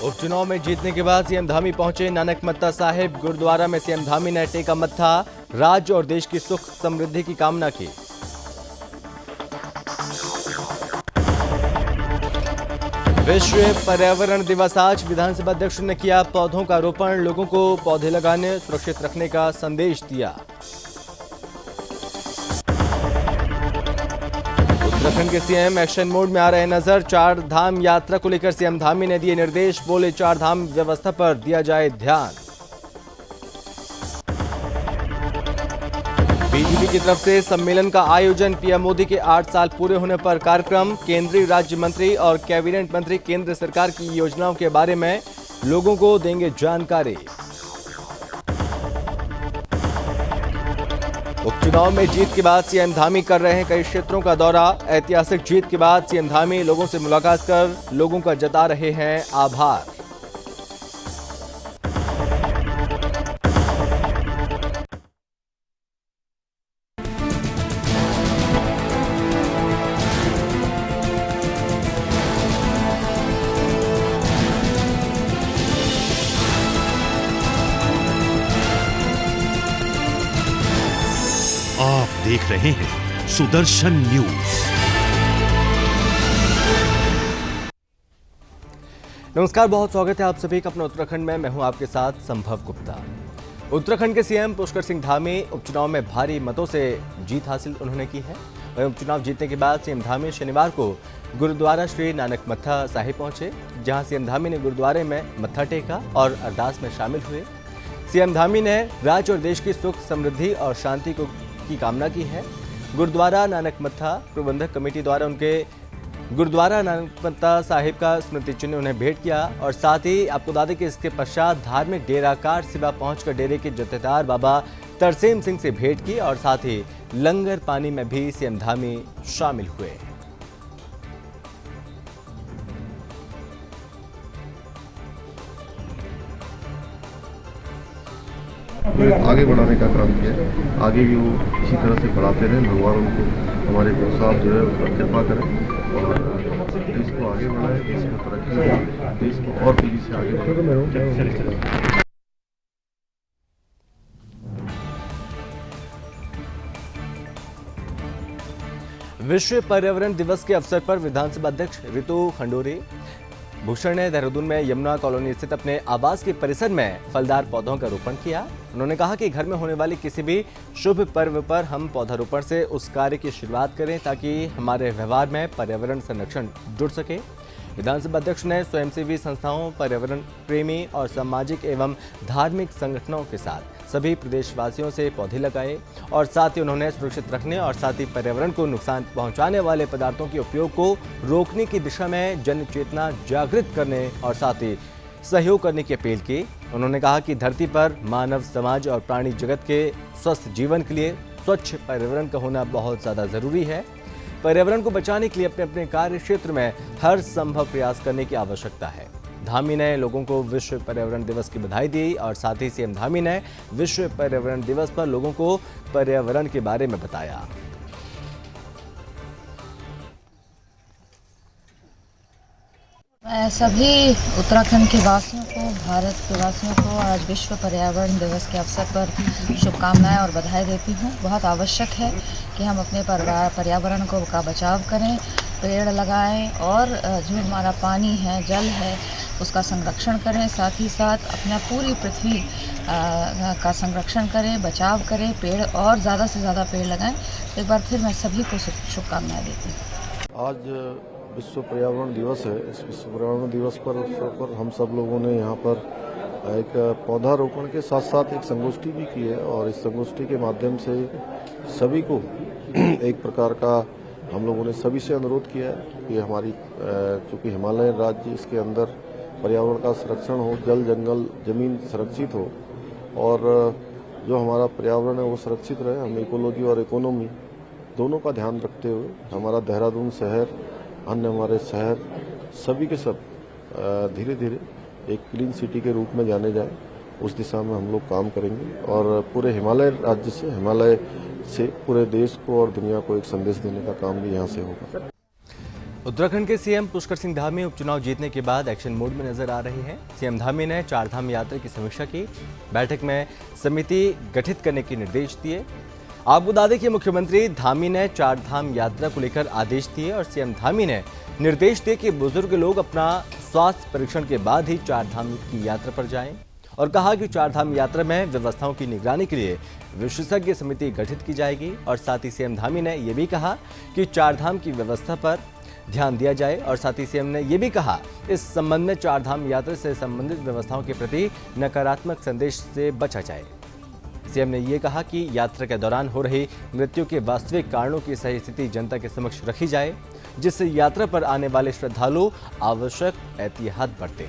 उपचुनाव में जीतने के बाद सीएम धामी पहुंचे नानक मत्ता साहिब गुरुद्वारा में सीएम धामी ने टेका मत्था, राज्य और देश की सुख समृद्धि की कामना की। विश्व पर्यावरण दिवस आज विधानसभा अध्यक्ष ने किया पौधों का रोपण, लोगों को पौधे लगाने सुरक्षित रखने का संदेश दिया। उत्तराखंड के सीएम एक्शन मोड में आ रहे नजर, चार धाम यात्रा को लेकर सीएम धामी ने दिए निर्देश, बोले चार धाम व्यवस्था पर दिया जाए ध्यान। बीजेपी की तरफ से सम्मेलन का आयोजन, पीएम मोदी के 8 साल पूरे होने पर कार्यक्रम, केंद्रीय राज्य मंत्री और कैबिनेट मंत्री केंद्र सरकार की योजनाओं के बारे में लोगों को देंगे जानकारी। उपचुनाव में जीत के बाद सीएम धामी कर रहे हैं कई क्षेत्रों का दौरा, ऐतिहासिक जीत के बाद सीएम धामी लोगों से मुलाकात कर लोगों का जता रहे हैं आभार। आप देख रहे हैं सुदर्शन न्यूज। नमस्कार, बहुत स्वागत है आप सभी का अपने उत्तराखंड में। मैं हूं आपके साथ संभव गुप्ता। उत्तराखंड के सीएम पुष्कर सिंह धामी उपचुनाव में भारी मतों से जीत हासिल उन्होंने की है। वहीं उपचुनाव जीतने के बाद सीएम धामी शनिवार को गुरुद्वारा श्री नानक मत्था साहिब पहुंचे, जहां सीएम धामी ने गुरुद्वारे में मत्था टेका और अरदास में शामिल हुए। सीएम धामी ने राज्य और देश की सुख समृद्धि और शांति की कामना की है। गुरुद्वारा नानक मत्था प्रबंधक कमेटी द्वारा उनके गुरुद्वारा नानक मत्ता साहिब का स्मृति चिन्ह उन्हें भेंट किया और साथ ही आपको बता दें कि इसके पश्चात धार्मिक डेराकार सिवा पहुंचकर डेरे के जत्थेदार बाबा तरसेम सिंह से भेंट की और साथ ही लंगर पानी में भी सीएम धामी शामिल हुए। आगे बढ़ाने का काम किया, आगे भी वो इसी तरह से बढ़ाते रहें। भगवान उनको हमारे साथ जो है उसका कृपा करें और देश को आगे बढ़ाएं, देश को तरक्की दें, देश को और तेजी से आगे बढ़ाएं। विश्व पर्यावरण दिवस के अवसर पर विधानसभा अध्यक्ष ऋतु खंडूरी भूषण ने देहरादून में यमुना कॉलोनी स्थित अपने आवास के परिसर में फलदार पौधों का रोपण किया। उन्होंने कहा कि घर में होने वाले किसी भी शुभ पर्व पर हम पौधारोपण से उस कार्य की शुरुआत करें ताकि हमारे व्यवहार में पर्यावरण संरक्षण जुड़ सके। विधानसभा अध्यक्ष ने स्वयंसेवी संस्थाओं, पर्यावरण प्रेमी और सामाजिक एवं धार्मिक संगठनों के साथ सभी प्रदेशवासियों से पौधे लगाए और साथ ही उन्होंने सुरक्षित रखने और साथ ही पर्यावरण को नुकसान पहुंचाने वाले पदार्थों के उपयोग को रोकने की दिशा में जन चेतना जागृत करने और साथ ही सहयोग करने की अपील की। उन्होंने कहा कि धरती पर मानव समाज और प्राणी जगत के स्वस्थ जीवन के लिए स्वच्छ पर्यावरण का होना बहुत ज़्यादा ज़रूरी है। पर्यावरण को बचाने के लिए अपने अपने कार्य क्षेत्र में हर संभव प्रयास करने की आवश्यकता है। धामी ने लोगों को विश्व पर्यावरण दिवस की बधाई दी और साथ ही सीएम धामी ने विश्व पर्यावरण दिवस पर लोगों को पर्यावरण के बारे में बताया। मैं सभी उत्तराखंड के वासियों को, भारत के वासियों को आज विश्व पर्यावरण दिवस के अवसर पर शुभकामनाएं और बधाई देती हूं। बहुत आवश्यक है कि हम अपने पर्यावरण का बचाव करें, पेड़ लगाएं और जो हमारा पानी है, जल है, उसका संरक्षण करें। साथ ही साथ अपना पूरी पृथ्वी का संरक्षण करें, बचाव करें, पेड़ और ज़्यादा से ज़्यादा पेड़ लगाएं। एक बार फिर मैं सभी को शुभकामनाएं देती हूँ। आज विश्व पर्यावरण दिवस है। इस विश्व पर्यावरण दिवस पर हम सब लोगों ने यहाँ पर एक पौधारोपण के साथ साथ एक संगोष्ठी भी की है और इस संगोष्ठी के माध्यम से सभी को एक प्रकार का हम लोगों ने सभी से अनुरोध किया है कि हमारी चूँकि हिमालय राज्य, इसके अंदर पर्यावरण का संरक्षण हो, जल जंगल जमीन सुरक्षित हो और जो हमारा पर्यावरण है वो सुरक्षित रहे। हम इकोलॉजी और इकोनॉमी दोनों का ध्यान रखते हुए हमारा देहरादून शहर, अन्य हमारे शहर सभी के सब धीरे धीरे एक क्लीन सिटी के रूप में जाने जाए, उस दिशा में हम लोग काम करेंगे और पूरे हिमालय राज्य से, हिमालय से पूरे देश को और दुनिया को एक संदेश देने का काम भी यहाँ से होगा। उत्तराखंड के सीएम पुष्कर सिंह धामी उपचुनाव जीतने के बाद एक्शन मोड में नजर आ रहे हैं। सीएम धामी ने चारधाम यात्रा की समीक्षा की। बैठक में समिति गठित करने के निर्देश दिए। आपको बता दें कि मुख्यमंत्री धामी ने चारधाम यात्रा को लेकर आदेश दिए और सीएम धामी ने निर्देश दिए कि बुजुर्ग लोग अपना स्वास्थ्य परीक्षण के बाद ही चारधाम की यात्रा पर जाएं और कहा कि चारधाम यात्रा में व्यवस्थाओं की निगरानी के लिए विशेषज्ञ समिति गठित की जाएगी। और साथ ही सीएम धामी ने यह भी कहा कि चारधाम की व्यवस्था पर ध्यान दिया जाए और साथ ही सीएम ने यह भी कहा इस संबंध में चारधाम यात्रा से संबंधित व्यवस्थाओं के प्रति नकारात्मक संदेश से बचा जाए। सीएम ने यह कहा कि यात्रा के दौरान हो रही मृत्यु के वास्तविक कारणों की सही स्थिति जनता के समक्ष रखी जाए, जिससे यात्रा पर आने वाले श्रद्धालु आवश्यक एहतियात बरतें।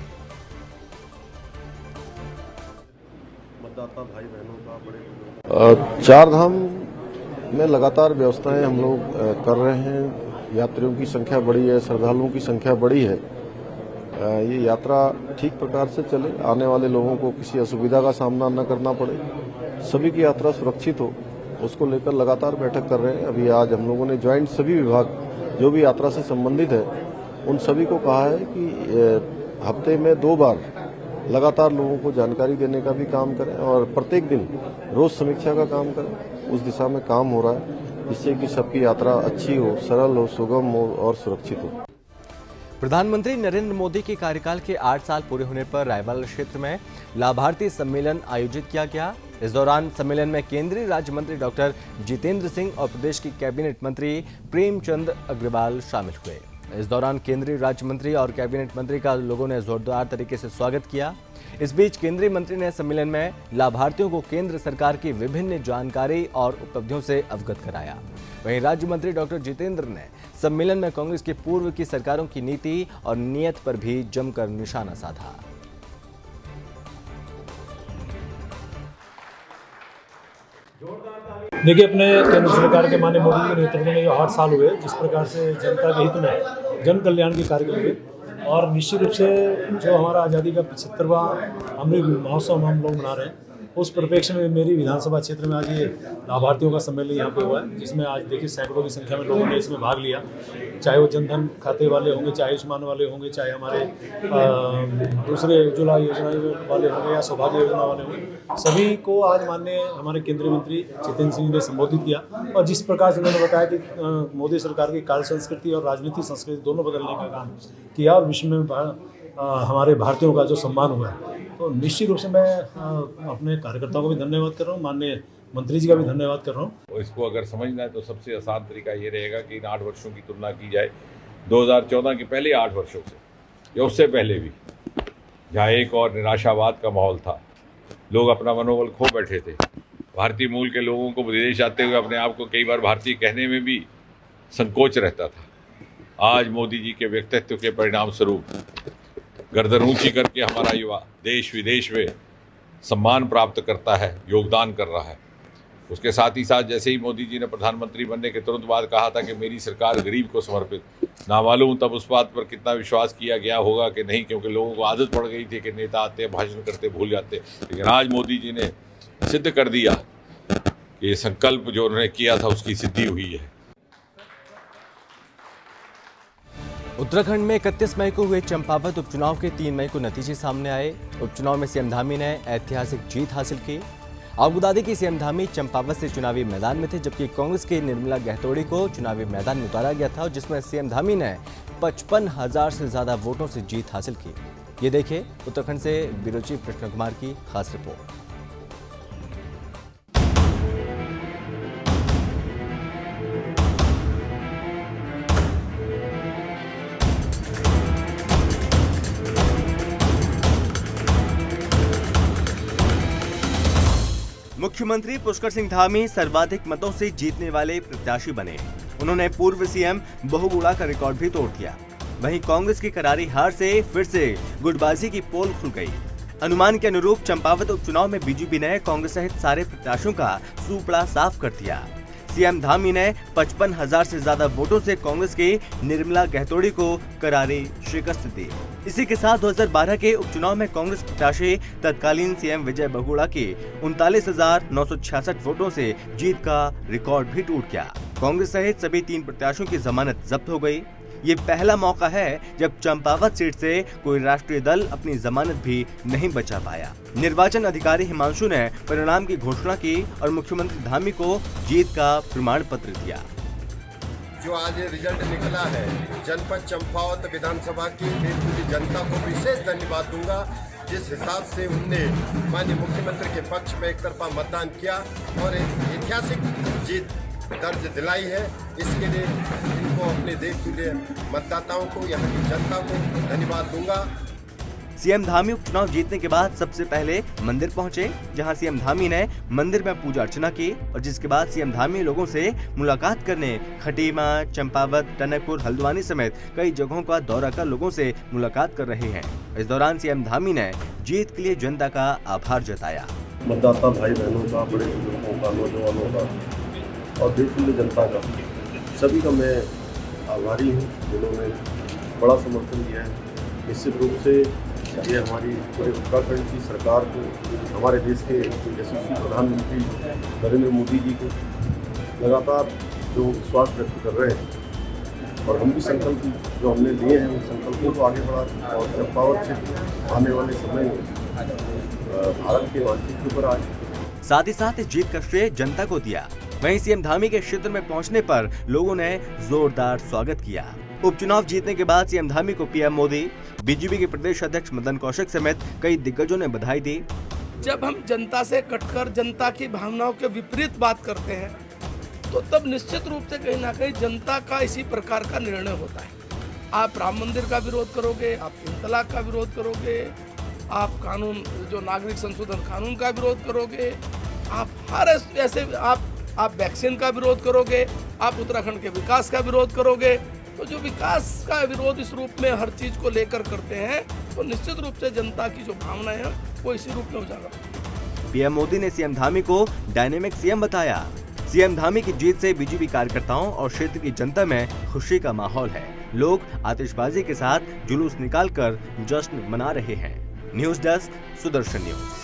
मतदाता भाई बहनों का बड़े चारधाम में लगातार व्यवस्थाएं हम लोग कर रहे हैं। यात्रियों की संख्या बढ़ी है, श्रद्धालुओं की संख्या बढ़ी है। ये यात्रा ठीक प्रकार से चले, आने वाले लोगों को किसी असुविधा का सामना न करना पड़े, सभी की यात्रा सुरक्षित हो, उसको लेकर लगातार बैठक कर रहे हैं। अभी आज हम लोगों ने ज्वाइंट सभी विभाग जो भी यात्रा से संबंधित है उन सभी को कहा है कि हफ्ते में 2 बार लगातार लोगों को जानकारी देने का भी काम करें और प्रत्येक दिन रोज समीक्षा का काम करें। उस दिशा में काम हो रहा है जिससे कि सबकी यात्रा अच्छी हो, सरल हो, सुगम हो और सुरक्षित हो। प्रधानमंत्री नरेंद्र मोदी के कार्यकाल के 8 साल पूरे होने पर रायबल क्षेत्र में लाभार्थी सम्मेलन आयोजित किया गया। इस दौरान सम्मेलन में केंद्रीय राज्य मंत्री डॉक्टर जितेंद्र सिंह और प्रदेश की कैबिनेट मंत्री प्रेमचंद अग्रवाल शामिल हुए। इस दौरान केंद्रीय राज्य मंत्री और कैबिनेट मंत्री का लोगों ने जोरदार तरीके से स्वागत किया। इस बीच केंद्रीय मंत्री ने सम्मेलन में लाभार्थियों को केंद्र सरकार की विभिन्न जानकारी और उपलब्धियों से अवगत कराया। वहीं राज्य मंत्री डॉक्टर जितेंद्र ने सम्मेलन में कांग्रेस की पूर्व की सरकारों की नीति और नीयत पर भी जमकर निशाना साधा। देखिए, अपने केंद्र सरकार के माननीय मोदी जी के नेतृत्व में जो 8 साल हुए, जिस प्रकार से जनता के हित में जन कल्याण के कार्य हुए और निश्चित रूप से जो हमारा आज़ादी का 75वां अमृत महोत्सव हम लोग मना रहे हैं, उस परिप्रेक्ष्य में मेरी विधानसभा क्षेत्र में आज ये लाभार्थियों का सम्मेलन यहाँ पे हुआ है, जिसमें आज देखिए सैकड़ों की संख्या में लोगों ने इसमें भाग लिया। चाहे वो जनधन खाते वाले होंगे, चाहे आयुष्मान वाले होंगे, चाहे हमारे दूसरे उज्ज्वला योजना वाले होंगे या सौभाग्य योजना वाले होंगे, सभी को आज माननीय हमारे केंद्रीय मंत्री जितेंद्र सिंह ने संबोधित किया। और जिस प्रकार से उन्होंने बताया कि मोदी सरकार की कार्य संस्कृति और राजनीतिक संस्कृति दोनों बदलने का काम किया और विश्व में हमारे भारतीयों का जो सम्मान हुआ है, तो निश्चित रूप से मैं अपने कार्यकर्ताओं को भी धन्यवाद कर रहा हूँ, माननीय मंत्री जी का भी धन्यवाद कर रहा हूँ। इसको अगर समझना है तो सबसे आसान तरीका ये रहेगा कि इन 8 वर्षों की तुलना की जाए 2014 के पहले 8 वर्षों से या उससे पहले भी, जहाँ एक और निराशावाद का माहौल था, लोग अपना मनोबल खो बैठे थे। भारतीय मूल के लोगों को विदेश जाते हुए अपने आप को कई बार भारतीय कहने में भी संकोच रहता था। आज मोदी जी के व्यक्तित्व के परिणाम स्वरूप गर्दन ऊंची करके हमारा युवा देश विदेश में सम्मान प्राप्त करता है, योगदान कर रहा है। उसके साथ ही साथ जैसे ही मोदी जी ने प्रधानमंत्री बनने के तुरंत बाद कहा था कि मेरी सरकार गरीब को समर्पित, ना मालूम तब उस बात पर कितना विश्वास किया गया होगा कि नहीं, क्योंकि लोगों को आदत पड़ गई थी कि नेता आते भाषण करते भूल जाते। लेकिन आज मोदी जी ने सिद्ध कर दिया कि ये संकल्प जो उन्होंने किया था उसकी सिद्धि हुई है। उत्तराखंड में 31 मई को हुए चंपावत उपचुनाव के 3 मई को नतीजे सामने आए। उपचुनाव में सीएम धामी ने ऐतिहासिक जीत हासिल की। आपको बता दें कि सीएम धामी चंपावत से चुनावी मैदान में थे, जबकि कांग्रेस के निर्मला गहतोड़ी को चुनावी मैदान में उतारा गया था, जिसमें सीएम धामी ने 55,000 से ज्यादा वोटों से जीत हासिल की। ये देखिए उत्तराखंड से ब्यूरो चीफ कृष्ण कुमार की खास रिपोर्ट। मुख्यमंत्री पुष्कर सिंह धामी सर्वाधिक मतों से जीतने वाले प्रत्याशी बने। उन्होंने पूर्व सीएम बहुगुणा का रिकॉर्ड भी तोड़ दिया। वहीं कांग्रेस की करारी हार से फिर से गुटबाजी की पोल खुल गई। अनुमान के अनुरूप चंपावत उपचुनाव में बीजेपी ने कांग्रेस सहित सारे प्रत्याशियों का सूपड़ा साफ कर दिया। सीएम धामी ने 55,000 से ज्यादा वोटों से कांग्रेस की निर्मला गहतोड़ी को करारी शिकस्त दी। इसी के साथ 2012 के उपचुनाव में कांग्रेस प्रत्याशी तत्कालीन सीएम विजय बहुगुणा की 39,966 वोटों से जीत का रिकॉर्ड भी टूट गया। कांग्रेस सहित सभी 3 प्रत्याशियों की जमानत जब्त हो गई। ये पहला मौका है जब चंपावत सीट से कोई राष्ट्रीय दल अपनी जमानत भी नहीं बचा पाया। निर्वाचन अधिकारी हिमांशु ने परिणाम की घोषणा की और मुख्यमंत्री धामी को जीत का प्रमाण पत्र दिया। जो आज रिजल्ट निकला है, जनपद चंपावत विधानसभा की मैं पूरी जनता को विशेष धन्यवाद दूंगा, जिस हिसाब से उनने माननीय मुख्यमंत्री के पक्ष में एक तरफा मतदान किया और एक ऐतिहासिक जीत दर्ज दिलाई है। इसके लिए इनको अपने देशतुल्य मतदाताओं को, यहाँ की जनता को धन्यवाद दूंगा। सीएम धामी उपचुनाव जीतने के बाद सबसे पहले मंदिर पहुंचे, जहां सीएम धामी ने मंदिर में पूजा अर्चना की और जिसके बाद सीएम धामी लोगों से मुलाकात करने खटीमा, चंपावत, टनकपुर, हल्द्वानी समेत कई जगहों का दौरा कर लोगों से मुलाकात कर रहे हैं। इस दौरान सीएम धामी ने जीत के लिए जनता का आभार जताया। मतदाता भाई बहनों का, बड़े बुजुर्गों का, नौजवानों का और देश जनता का, सभी का मैं आभारी हूँ जिन्होंने बड़ा समर्थन दिया है। निश्चित रूप से ये हमारी पूरे उत्तराखंड की सरकार को, हमारे देश के यशस्वी प्रधानमंत्री नरेंद्र मोदी जी को लगातार जो विश्वास व्यक्त कर रहे हैं और हम भी संकल्प जो हमने लिए हैं उन संकल्पों को आगे बढ़ा और चंपावत से आने वाले समय में भारत के मानचित्र पर आए। साथ ही साथ इस जीत का श्रेय जनता को दिया। वहीं सीएम धामी के क्षेत्र में पहुंचने पर लोगों ने जोरदार स्वागत किया। उपचुनाव जीतने के बाद सीएम धामी को पीएम मोदी, बीजेपी के प्रदेश अध्यक्ष मदन कौशिक समेत कई दिग्गजों ने बधाई दी। जब हम जनता से कटकर जनता की भावनाओं के विपरीत बात करते हैं तो तब निश्चित रूप से कहीं ना कहीं जनता का इसी प्रकार का निर्णय होता है। आप राम मंदिर का विरोध करोगे, आप 3 तलाक का विरोध करोगे, आप कानून जो नागरिक संशोधन कानून का विरोध करोगे, आप हर ऐसे आप वैक्सीन का विरोध करोगे, आप उत्तराखंड के विकास का विरोध करोगे। तो जो विकास का विरोध इस रूप में हर चीज को लेकर करते हैं तो निश्चित रूप से जनता की जो भावनाएं हैं वो इसी रूप में उजागर। पीएम मोदी ने सीएम धामी को डायनेमिक सीएम बताया। सीएम धामी की जीत से बीजेपी कार्यकर्ताओं और क्षेत्र की जनता में खुशी का माहौल है। लोग आतिशबाजी के साथ जुलूस निकालकर जश्न मना रहे हैं। News desk, Sudarshan news.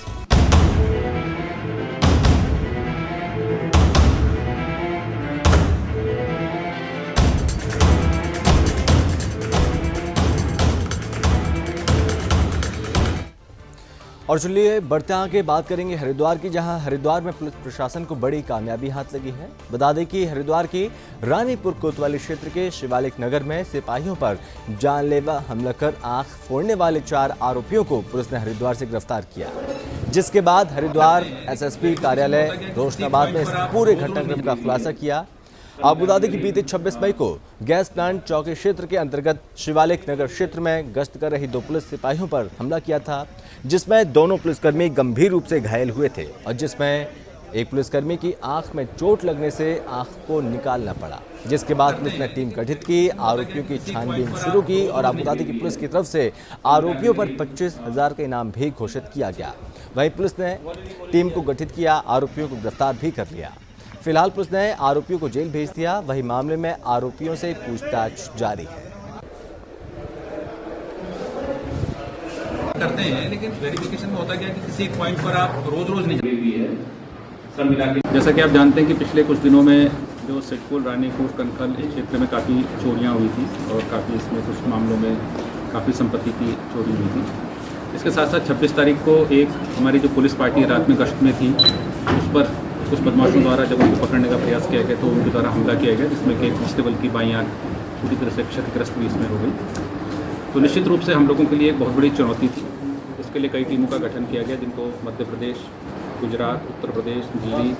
और चलिए बढ़ते आगे बात करेंगे हरिद्वार की, जहां हरिद्वार में पुलिस प्रशासन को बड़ी कामयाबी हाथ लगी है। बता दें कि हरिद्वार की रानीपुर कोतवाली क्षेत्र के शिवालिक नगर में सिपाहियों पर जानलेवा हमला कर आंख फोड़ने वाले 4 आरोपियों को पुलिस ने हरिद्वार से गिरफ्तार किया, जिसके बाद हरिद्वार एसएसपी कार्यालय रोशनाबाद में इस पूरे घटनाक्रम का खुलासा किया। आपको बता दें कि बीते 26 मई को गैस प्लांट चौकी क्षेत्र के अंतर्गत शिवालिक नगर क्षेत्र में गश्त कर रही 2 पुलिस सिपाहियों पर हमला किया था, जिसमें दोनों पुलिसकर्मी गंभीर रूप से घायल हुए थे और जिसमें एक पुलिसकर्मी की आंख में चोट लगने से आंख को निकालना पड़ा। जिसके बाद पुलिस ने टीम गठित की, आरोपियों की छानबीन शुरू की और आपको बता दें कि पुलिस की तरफ से आरोपियों पर 25,000 का इनाम भी घोषित किया गया। वहीं पुलिस ने टीम को गठित किया, आरोपियों को गिरफ्तार भी कर लिया। फिलहाल पुलिस ने आरोपियों को जेल भेज दिया। वहीं मामले में आरोपियों से पूछताछ जारी है। करते हैं लेकिन वेरिफिकेशन में होता क्या है कि किसी एक पॉइंट पर आप रोज नहीं हुई है सब मिला के। जैसा कि आप जानते हैं कि पिछले कुछ दिनों में जो सिडकुल, रानीपुर, कनखल इस क्षेत्र में काफ़ी चोरियां हुई थी और काफ़ी इसमें कुछ मामलों में काफ़ी संपत्ति की चोरी हुई थी। इसके साथ साथ 26 तारीख को एक हमारी जो पुलिस पार्टी रात में गश्त में थी उस पर कुछ बदमाशों द्वारा जब उनको पकड़ने का प्रयास किया गया तो उनके द्वारा हमला किया गया, जिसमें कि एक कांस्टेबल की बाईं आंख पूरी तरह से क्षतिग्रस्त भी इसमें हो गई। तो निश्चित रूप से हम लोगों के लिए एक बहुत बड़ी चुनौती थी। इसके लिए कई टीमों का गठन किया गया, जिनको मध्य प्रदेश, गुजरात, उत्तर प्रदेश, दिल्ली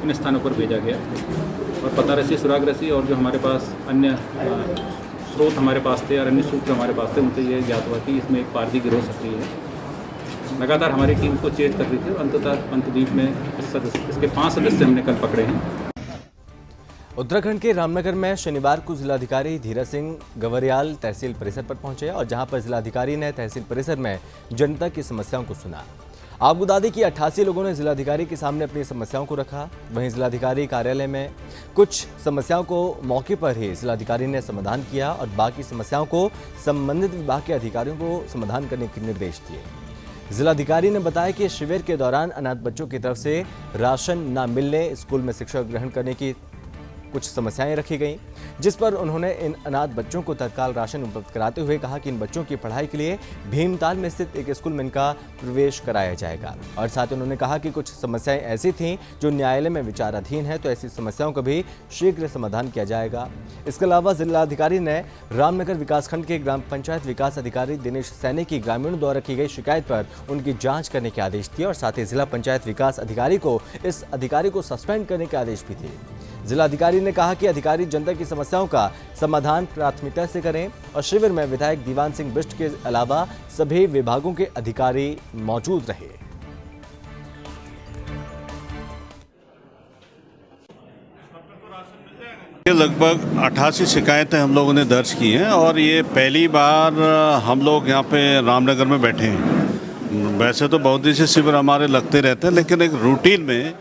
इन स्थानों पर भेजा गया और पता रसी, सुराग रसी और जो हमारे पास अन्य स्रोत हमारे पास थे और अन्य सूत्र हमारे पास थे, उनसे ये ज्ञात हुआ कि इसमें एक पारदी गिरोह सक्रिय है। लगातार हमारी टीम को चेक कर रही थी और अंततः अंतद्वीप में इसके 5 सदस्य हमने कल पकड़े हैं। उत्तराखंड के रामनगर में शनिवार को जिलाधिकारी धीरज सिंह गवरियाल तहसील परिसर पर पहुंचे और जहां पर जिलाधिकारी ने तहसील परिसर में जनता की समस्याओं को सुना। आपको बता दें कि 88 लोगों ने जिलाधिकारी के सामने अपनी समस्याओं को रखा। वहीं जिलाधिकारी कार्यालय में कुछ समस्याओं को मौके पर ही जिलाधिकारी ने समाधान किया और बाकी समस्याओं को संबंधित विभाग के अधिकारियों को समाधान करने के निर्देश दिए। जिलाधिकारी ने बताया कि शिविर के दौरान अनाथ बच्चों की तरफ से राशन न मिलने, स्कूल में शिक्षा ग्रहण करने की कुछ समस्याएं रखी गईं, जिस पर उन्होंने इन अनाथ बच्चों को तत्काल राशन उपलब्ध कराते हुए कहा कि इन बच्चों की पढ़ाई के लिए भीमताल में स्थित एक स्कूल में इनका प्रवेश कराया जाएगा। और साथ ही उन्होंने कहा कि कुछ समस्याएं ऐसी थीं जो न्यायालय में विचाराधीन है, तो ऐसी समस्याओं का भी शीघ्र समाधान किया जाएगा। इसके अलावा जिलाधिकारी ने रामनगर विकासखंड के ग्राम पंचायत विकास अधिकारी दिनेश सैनी की ग्रामीणों द्वारा की गई शिकायत पर उनकी जांच करने के आदेश दिए और साथ ही जिला पंचायत विकास अधिकारी को इस अधिकारी को सस्पेंड करने के आदेश भी दिए। जिलाधिकारी ने कहा कि अधिकारी जनता की समस्याओं का समाधान प्राथमिकता से करें और शिविर में विधायक दीवान सिंह बिष्ट के अलावा सभी विभागों के अधिकारी मौजूद रहे। लगभग 88 शिकायतें हम लोगों ने दर्ज की हैं और ये पहली बार हम लोग यहाँ पे रामनगर में बैठे हैं। वैसे तो बहुत दिन से शिविर हमारे लगते रहते हैं, लेकिन एक रूटीन में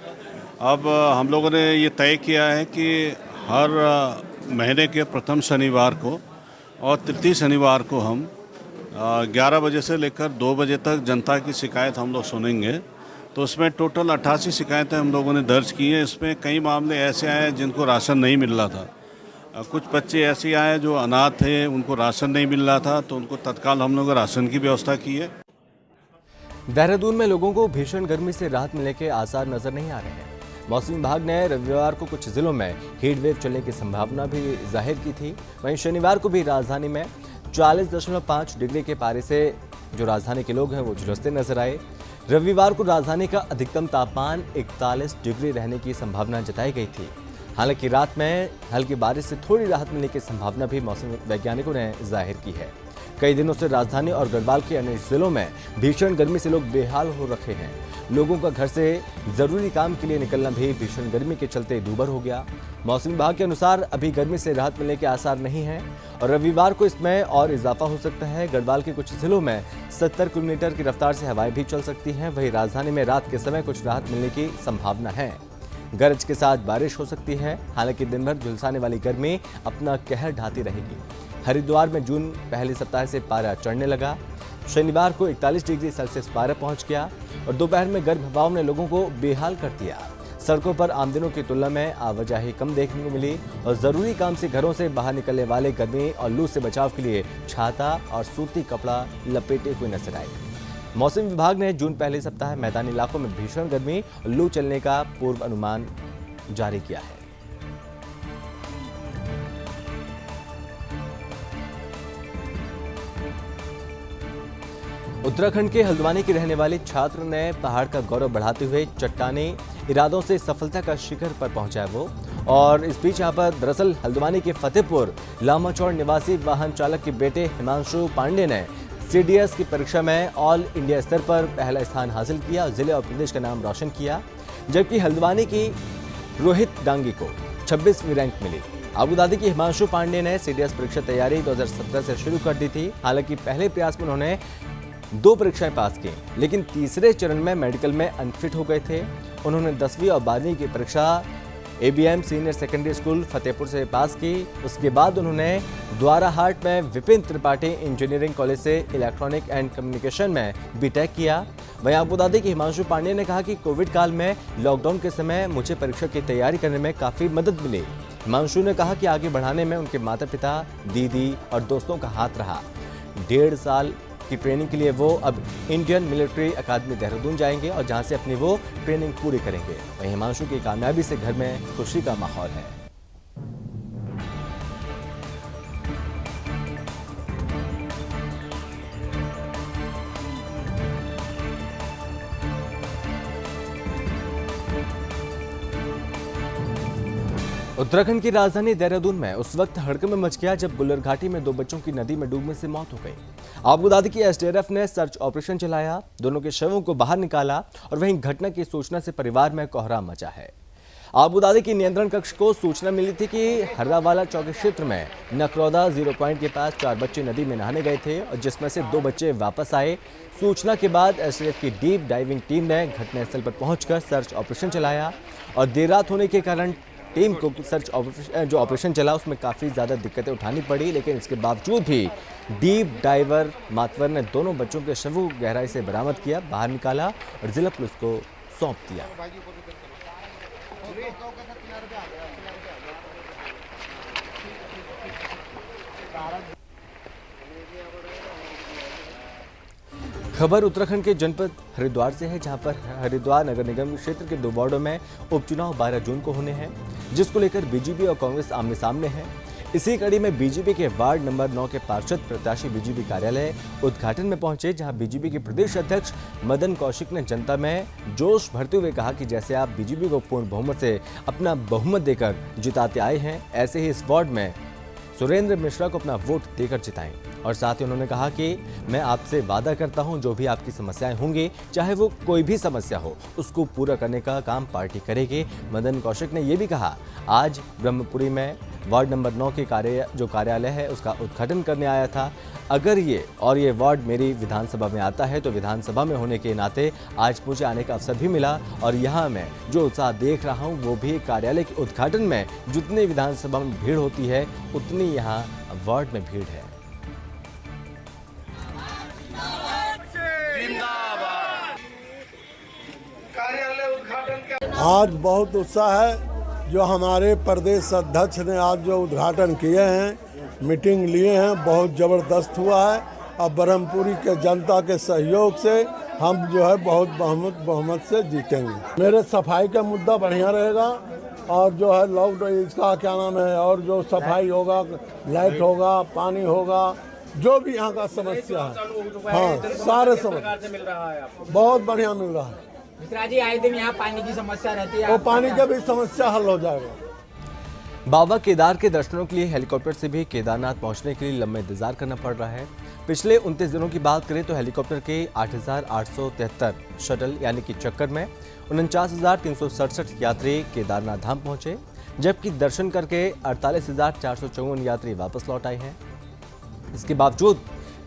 अब हम लोगों ने ये तय किया है कि हर महीने के प्रथम शनिवार को और तृतीय शनिवार को हम 11 बजे से लेकर 2 बजे तक जनता की शिकायत हम लोग सुनेंगे। तो उसमें टोटल 88 शिकायतें हम लोगों ने दर्ज की हैं। इसमें कई मामले ऐसे आए जिनको राशन नहीं मिल रहा था। कुछ बच्चे ऐसे आए जो अनाथ थे, उनको राशन नहीं मिल रहा था, तो उनको तत्काल हम लोग राशन की व्यवस्था की है। देहरादून में लोगों को भीषण गर्मी से राहत मिलने के आसार नजर नहीं आ रहे हैं। मौसम विभाग ने रविवार को कुछ जिलों में हीट वेव चलने की संभावना भी जाहिर की थी। वहीं शनिवार को भी राजधानी में 40.5 डिग्री के पारे से जो राजधानी के लोग हैं वो झुलसते नजर आए। रविवार को राजधानी का अधिकतम तापमान 41 डिग्री रहने की संभावना जताई गई थी। हालांकि रात में हल्की बारिश से थोड़ी राहत मिलने की संभावना भी मौसम वैज्ञानिकों ने जाहिर की है। कई दिनों से राजधानी और गढ़वाल के अन्य जिलों में भीषण गर्मी से लोग बेहाल हो रखे हैं। लोगों का घर से जरूरी काम के लिए निकलना भी भीषण गर्मी के चलते दूभर हो गया। मौसम विभाग के अनुसार अभी गर्मी से राहत मिलने के आसार नहीं हैं और रविवार को इसमें और इजाफा हो सकता है। गढ़वाल के कुछ जिलों में 70 किलोमीटर की रफ्तार से हवाएं भी चल सकती हैं। वहीं राजधानी में रात के समय कुछ राहत मिलने की संभावना है। गरज के साथ बारिश हो सकती है। हालांकि दिन भर झुलसाने वाली गर्मी अपना कहर ढाती रहेगी। हरिद्वार में जून पहले सप्ताह से पारा चढ़ने लगा। शनिवार को 41 डिग्री सेल्सियस पारा पहुंच गया और दोपहर में गर्म हवाओं ने लोगों को बेहाल कर दिया। सड़कों पर आम दिनों की तुलना में आवाजाही कम देखने को मिली और जरूरी काम से घरों से बाहर निकलने वाले गर्मी और लू से बचाव के लिए छाता और सूती कपड़ा लपेटे हुए नजर आए। मौसम विभाग ने जून पहले सप्ताह मैदानी इलाकों में भीषण गर्मी और लू चलने का पूर्व अनुमान जारी किया है। उत्तराखंड के हल्द्वानी की रहने वाली छात्र ने पहाड़ का गौरव बढ़ाते हुए चट्टानी इरादों से सफलता का शिखर पर पहुंचा वो। और इस बीच यहाँ पर दरअसल हल्द्वानी के फतेहपुर लामाचौड़ निवासी वाहन चालक के बेटे हिमांशु पांडे ने CDS की परीक्षा में ऑल इंडिया स्तर पर पहला स्थान हासिल किया और जिले और प्रदेश का नाम रोशन किया। जबकि हल्द्वानी की रोहित डांगी को 26वीं रैंक मिली। आबूधाबी की हिमांशु पांडे ने CDS परीक्षा तैयारी 2017 से शुरू कर दी थी। हालांकि पहले प्रयास में उन्होंने 2 परीक्षाएं पास की, लेकिन तीसरे चरण में मेडिकल में अनफिट हो गए थे। उन्होंने 10वीं और 12वीं की परीक्षा ABM senior secondary school Fatehpur से पास की। उसके बाद उन्होंने द्वाराहाट में विपिन त्रिपाठी इंजीनियरिंग कॉलेज से इलेक्ट्रॉनिक एंड कम्युनिकेशन में BTech किया। वहीं आबूधाबी के हिमांशु पांडे ने कहा कि कोविड काल में लॉकडाउन के समय मुझे परीक्षा की तैयारी करने में काफ़ी मदद मिली। हिमांशु ने कहा कि आगे बढ़ाने में उनके माता पिता, दीदी और दोस्तों का हाथ रहा। 1.5 साल की ट्रेनिंग के लिए वो अब इंडियन मिलिट्री अकादमी देहरादून जाएंगे और जहां से अपनी वो ट्रेनिंग पूरी करेंगे। वहीं हिमांशु की कामयाबी से घर में खुशी का माहौल है। उत्तराखंड की राजधानी देहरादून में उस वक्त हड़कंप मच गया जब गुल्लर घाटी में 2 बच्चों की नदी में डूबने से मौत हो गई। आबूधाबी की SDRF ने सर्च ऑपरेशन चलाया, दोनों के शवों को बाहर निकाला और वहीं घटना की सूचना से परिवार में कोहराम मचा है। आबूधाबी की नियंत्रण कक्ष को सूचना मिली थी कि हर्रावाला चौकी क्षेत्र में नकरौदा 0 पॉइंट के पास 4 बच्चे नदी में नहाने गए थे और जिसमें से 2 बच्चे वापस आए। सूचना के बाद SDRF की डीप डाइविंग टीम ने घटनास्थल पर पहुंचकर सर्च ऑपरेशन चलाया और देर रात होने के कारण टीम को सर्च ऑपरेशन चला उसमें काफ़ी ज़्यादा दिक्कतें उठानी पड़ी, लेकिन इसके बावजूद भी डीप डाइवर मातवर ने दोनों बच्चों के शवों को गहराई से बरामद किया, बाहर निकाला और जिला पुलिस को सौंप दिया। खबर उत्तराखंड के जनपद हरिद्वार से है, जहां पर हरिद्वार नगर निगम क्षेत्र के 2 वार्डों में उपचुनाव 12 जून को होने हैं, जिसको लेकर बीजेपी और कांग्रेस आमने सामने है। इसी कड़ी में बीजेपी के वार्ड नंबर 9 के पार्षद प्रत्याशी बीजेपी कार्यालय उद्घाटन में पहुंचे, जहां बीजेपी के प्रदेश अध्यक्ष मदन कौशिक ने जनता में जोश भरते हुए कहा कि जैसे आप बीजेपी को पूर्ण बहुमत से अपना बहुमत देकर जिताते आए हैं, ऐसे ही इस वार्ड में सुरेंद्र मिश्रा को अपना वोट देकर जिताएं। और साथ ही उन्होंने कहा कि मैं आपसे वादा करता हूं, जो भी आपकी समस्याएं होंगी, चाहे वो कोई भी समस्या हो, उसको पूरा करने का काम पार्टी करेगी। मदन कौशिक ने यह भी कहा, आज ब्रह्मपुरी में वार्ड नंबर 9 के कार्यालय है, उसका उद्घाटन करने आया था। अगर ये वार्ड मेरी विधानसभा में आता है तो विधानसभा में होने के नाते आज मुझे आने का अवसर भी मिला, और यहाँ मैं जो उत्साह देख रहा हूँ वो भी कार्यालय के उद्घाटन में जितनी विधानसभा में भीड़ होती है उतनी यहाँ वार्ड में भीड़ है। आज बहुत उत्साह है। जो हमारे प्रदेश अध्यक्ष ने आज जो उद्घाटन किए हैं, मीटिंग लिए हैं, बहुत ज़बरदस्त हुआ है। और ब्रह्मपुरी के जनता के सहयोग से हम जो है बहुत बहुमत से जीतेंगे। मेरे सफाई का मुद्दा बढ़िया रहेगा, और जो है लॉकडाउन इसका क्या नाम है, और जो सफाई होगा, लाइट होगा, पानी होगा, जो भी यहाँ का समस्या है, हाँ सारे समस्या बहुत बढ़िया मिल रहा है। मिश्रा जी, आए दिन यहाँ पानी की समस्या रहती है, वो पानी का भी समस्या हल हो जाएगा। बाबा केदार के दर्शनों के लिए हेलीकॉप्टर से भी केदारनाथ पहुंचने के लिए लंबा इंतजार करना पड़ रहा है। पिछले 29 दिनों की बात करें तो हेलीकॉप्टर के 8,873 शटल यानी कि चक्कर में 49,367 यात्री केदारनाथ धाम पहुंचे, जबकि दर्शन करके 48,454 यात्री वापस लौट आए हैं। इसके बावजूद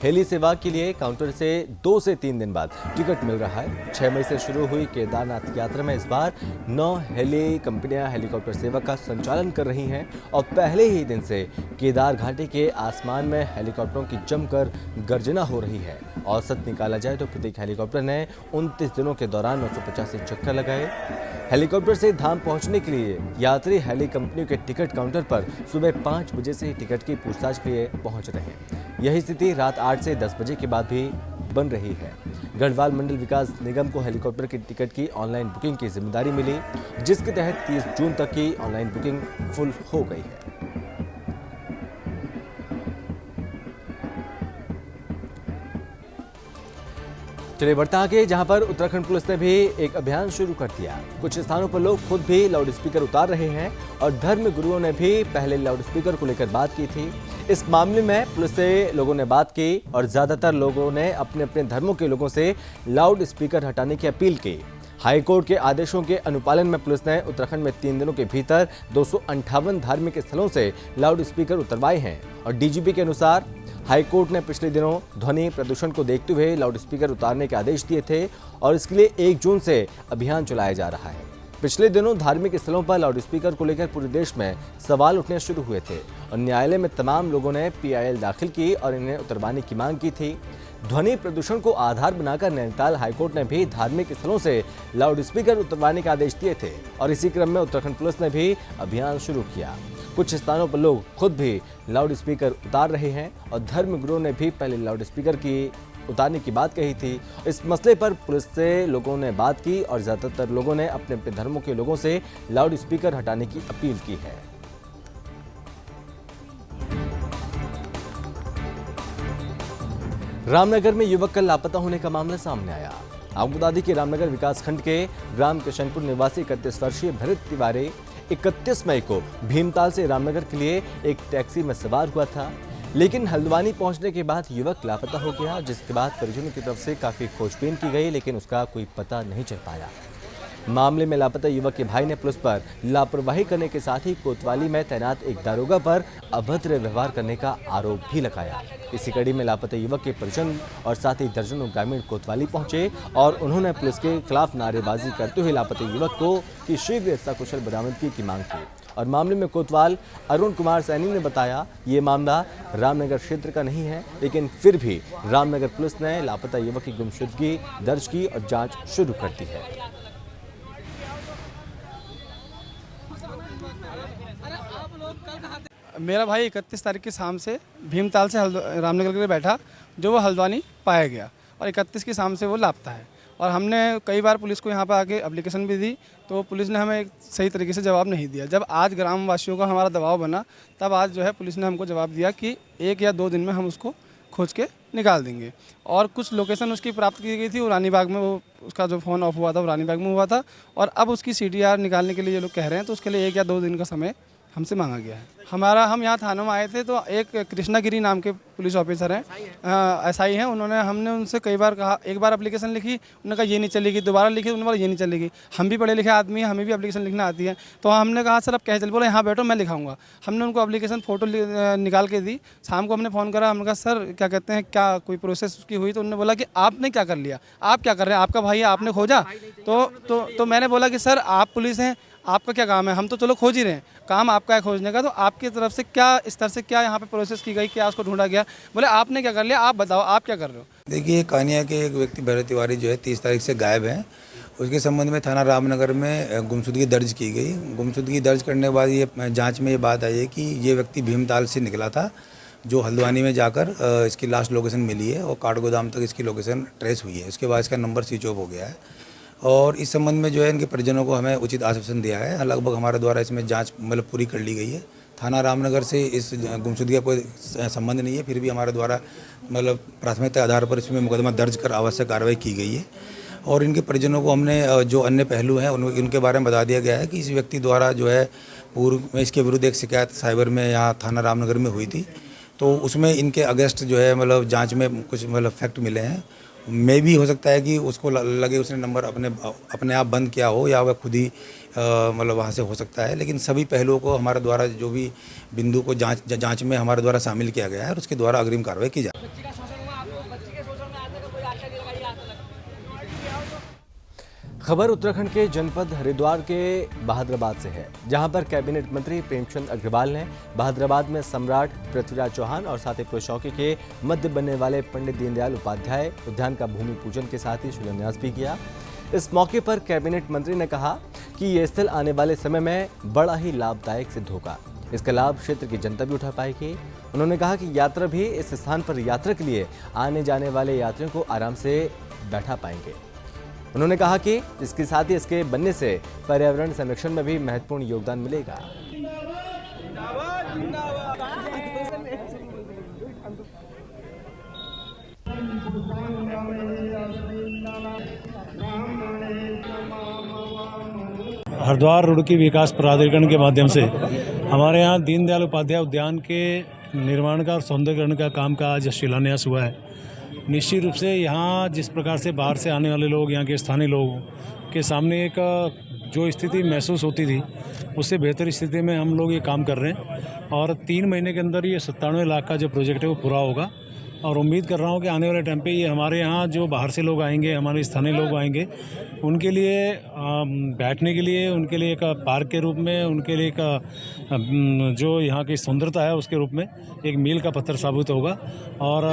हेली सेवा के लिए काउंटर से 2 से 3 दिन बाद टिकट मिल रहा है। 6 मई से शुरू हुई केदारनाथ यात्रा में इस बार 9 हेली कंपनियां हेलीकॉप्टर सेवा का संचालन कर रही हैं, और पहले ही दिन से केदार घाटी के आसमान में हेलीकॉप्टरों की जमकर गर्जना हो रही है। औसत निकाला जाए तो प्रत्येक हेलीकॉप्टर ने 29 दिनों के दौरान 985 चक्कर लगाए। हेलीकॉप्टर से धाम पहुंचने के लिए यात्री हेली कंपनियों के टिकट काउंटर पर सुबह 5 बजे से टिकट की पूछताछ के लिए पहुंच रहे हैं। यही स्थिति रात 8 से 10 बजे के बाद भी बन रही है। गढ़वाल मंडल विकास निगम को हेलीकॉप्टर की टिकट की ऑनलाइन बुकिंग की जिम्मेदारी मिली, जिसके तहत 30 जून तक की ऑनलाइन बुकिंग फुल हो गई है। चलिए बढ़ते आगे, जहां पर उत्तराखंड पुलिस ने भी एक अभियान शुरू कर दिया। कुछ स्थानों पर लोग खुद भी लाउड स्पीकर उतार रहे हैं, और धर्म गुरुओं ने भी पहले लाउड स्पीकर को लेकर बात की थी। इस मामले में पुलिस से लोगों ने बात की, और ज्यादातर लोगों ने अपने अपने धर्मों के लोगों से लाउड स्पीकर हटाने की अपील की। हाईकोर्ट के आदेशों के अनुपालन में पुलिस ने उत्तराखंड में 3 दिनों के भीतर 258 धार्मिक स्थलों से लाउड स्पीकर उतरवाए हैं, और डीजीपी के अनुसार हाईकोर्ट ने पिछले दिनों ध्वनि प्रदूषण को देखते हुए लाउड स्पीकर उतारने के आदेश दिए थे, और इसके लिए 1 जून से अभियान चलाया जा रहा है। पिछले दिनों धार्मिक स्थलों पर लाउड स्पीकर को लेकर पूरे देश में सवाल उठने शुरू हुए थे, और न्यायालय में तमाम लोगों ने PIL दाखिल की और इन्हें उतरवाने की मांग की थी। ध्वनि प्रदूषण को आधार बनाकर नैनीताल हाईकोर्ट ने भी धार्मिक स्थलों से लाउड स्पीकर उतरवाने के आदेश दिए थे, और इसी क्रम में उत्तराखंड पुलिस ने भी अभियान शुरू किया। कुछ स्थानों पर लोग खुद भी लाउड स्पीकर उतार रहे हैं, और धर्मगुरुओं ने भी पहले लाउड स्पीकर की उतारने की बात कही थी। इस मसले पर पुलिस से लोगों ने बात की, और ज्यादातर लोगों ने अपने अपने धर्मों के लोगों से लाउड स्पीकर हटाने की अपील की है। रामनगर में युवक का लापता होने का मामला सामने आया। आपको बता दें कि रामनगर विकासखंड के ग्राम किशनपुर निवासी 31 वर्षीय भरत तिवारी 31 मई को भीमताल से रामनगर के लिए एक टैक्सी में सवार हुआ था, लेकिन हल्द्वानी पहुंचने के बाद युवक लापता हो गया, जिसके बाद परिजनों की तरफ से काफी खोजबीन की गई, लेकिन उसका कोई पता नहीं चल पाया। मामले में लापता युवक के भाई ने पुलिस पर लापरवाही करने के साथ ही कोतवाली में तैनात एक दारोगा पर अभद्र व्यवहार करने का आरोप भी लगाया। इसी कड़ी में लापता युवक के परिजन और साथ ही दर्जनों ग्रामीण कोतवाली पहुंचे, और उन्होंने पुलिस के खिलाफ नारेबाजी करते हुए लापता युवक को कि शीघ्र सकुशल बरामदगी की मांग की। और मामले में कोतवाल अरुण कुमार सैनी ने बताया, ये मामला रामनगर क्षेत्र का नहीं है, लेकिन फिर भी रामनगर पुलिस ने लापता युवक की गुमशुदगी दर्ज की और जाँच शुरू कर दी है। मेरा भाई 31 तारीख की शाम से भीमताल से रामनगर के लिए बैठा, जो वो हल्द्वानी पाया गया और 31 की शाम से वो लापता है। और हमने कई बार पुलिस को यहाँ पर आके एप्लीकेशन भी दी, तो पुलिस ने हमें सही तरीके से जवाब नहीं दिया। जब आज ग्रामवासियों का हमारा दबाव बना, तब आज जो है पुलिस ने हमको जवाब दिया कि 1 या 2 दिन में हम उसको खोज के निकाल देंगे। और कुछ लोकेशन उसकी प्राप्त की गई थी, वो रानीबाग में, वो उसका जो फ़ोन ऑफ हुआ था वो रानीबाग में हुआ था। और अब उसकी CDR निकालने के लिए ये लोग कह रहे हैं, तो उसके लिए 1 या 2 दिन का समय हमसे मांगा गया है। हम यहाँ थाने में आए थे, तो एक कृष्णागिरी नाम के पुलिस ऑफिसर हैं, SI हैं, हमने उनसे कई बार कहा, एक बार एप्लीकेशन लिखी, उन्होंने कहा ये नहीं चलेगी, दोबारा लिखी, उन्होंने बोला ये नहीं चलेगी। हम भी पढ़े लिखे आदमी हैं, हमें भी एप्लीकेशन लिखना आती है। तो हमने कहा सर अब कैसे चल, बोले यहाँ बैठो मैं लिखाऊंगा। हमने उनको एप्लीकेशन फ़ोटो निकाल के दी। शाम को हमने फ़ोन करा, हमने कहा सर क्या कहते हैं, क्या कोई प्रोसेस उसकी हुई? तो उन्होंने बोला कि आपने क्या कर लिया, आप क्या कर रहे हैं, आपका भाई है, आपने खोजा? तो मैंने बोला कि सर आप पुलिस हैं, आपका क्या काम है? हम तो चलो खोज ही रहे हैं, काम आपका है खोजने का, तो आपकी तरफ से क्या स्तर से क्या यहाँ पे प्रोसेस की गई, क्या उसको ढूंढा गया? बोले आपने क्या कर लिया, आप बताओ आप क्या कर रहे हो? देखिए, कानिया के एक व्यक्ति भरत तिवारी जो है 30 तारीख से गायब हैं। उसके संबंध में थाना रामनगर में गुमशुदगी दर्ज की गई। गुमशुदगी दर्ज करने के बाद ये जांच में ये बात आई है कि ये व्यक्ति भीमताल से निकला था, जो हल्द्वानी में जाकर इसकी लास्ट लोकेशन मिली है और काठगोदाम तक इसकी लोकेशन ट्रेस हुई है। उसके बाद इसका नंबर स्विच ऑफ हो गया है और इस संबंध में जो है इनके परिजनों को हमें उचित आश्वासन दिया है। लगभग हमारे द्वारा इसमें जांच पूरी कर ली गई है। थाना रामनगर से इस गुमशुदगी का कोई संबंध नहीं है, फिर भी हमारे द्वारा प्राथमिकता के आधार पर इसमें मुकदमा दर्ज कर आवश्यक कार्रवाई की गई है। और इनके परिजनों को हमने जो अन्य पहलू हैं उनके बारे में बता दिया गया है कि इस व्यक्ति द्वारा जो है पूर्व में इसके विरुद्ध एक शिकायत साइबर में यहाँ थाना रामनगर में हुई थी, तो उसमें इनके अगेंस्ट जो है जांच में कुछ फैक्ट मिले हैं। मे भी हो सकता है कि उसको लगे उसने नंबर अपने आप बंद किया हो या वह खुद ही वहाँ से हो सकता है। लेकिन सभी पहलुओं को हमारे द्वारा जो भी बिंदु को जांच में हमारे द्वारा शामिल किया गया है और उसके द्वारा अग्रिम कार्रवाई की जाए। खबर उत्तराखंड के जनपद हरिद्वार के बहादुराबाद से है, जहां पर कैबिनेट मंत्री प्रेमचंद अग्रवाल ने बहादुराबाद में सम्राट पृथ्वीराज चौहान और साथीपुर चौकी के मध्य बनने वाले पंडित दीनदयाल उपाध्याय उद्यान का भूमि पूजन के साथ ही शिलान्यास भी किया। इस मौके पर कैबिनेट मंत्री ने कहा कि ये स्थल आने वाले समय में बड़ा ही लाभदायक सिद्ध होगा। इसका लाभ क्षेत्र की जनता भी उठा पाएगी। उन्होंने कहा कि यात्रा भी इस स्थान पर यात्रा के लिए आने जाने वाले यात्रियों को आराम से बैठा पाएंगे। उन्होंने कहा कि इसके साथ ही इसके बनने से पर्यावरण संरक्षण में भी महत्वपूर्ण योगदान मिलेगा। हरिद्वार रुड़की विकास प्राधिकरण के माध्यम से हमारे यहाँ दीनदयाल उपाध्याय उद्यान के निर्माण का और सौंदर्यीकरण का काम का आज शिलान्यास हुआ है। निश्चित रूप से यहाँ जिस प्रकार से बाहर से आने वाले लोग, यहाँ के स्थानीय लोगों के सामने एक जो स्थिति महसूस होती थी, उससे बेहतर स्थिति में हम लोग ये काम कर रहे हैं और 3 महीने के अंदर ये 97 लाख का जो प्रोजेक्ट है वो पूरा होगा। और उम्मीद कर रहा हूँ कि आने वाले टाइम पे ये हमारे यहाँ जो बाहर से लोग आएंगे, हमारे स्थानीय लोग आएंगे, उनके लिए बैठने के लिए, उनके लिए एक पार्क के रूप में, उनके लिए एक जो यहाँ की सुंदरता है उसके रूप में एक मील का पत्थर साबित होगा। और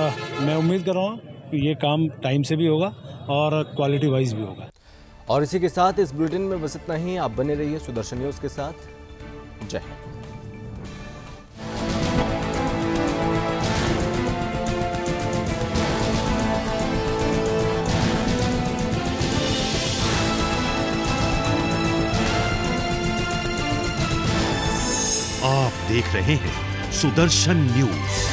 मैं उम्मीद कर रहा हूँ कि ये काम टाइम से भी होगा और क्वालिटी वाइज भी होगा। और इसी के साथ इस बुलेटिन में बस इतना ही। आप बने रहिए सुदर्शन न्यूज के साथ। जय हिंद। आप देख रहे हैं सुदर्शन न्यूज।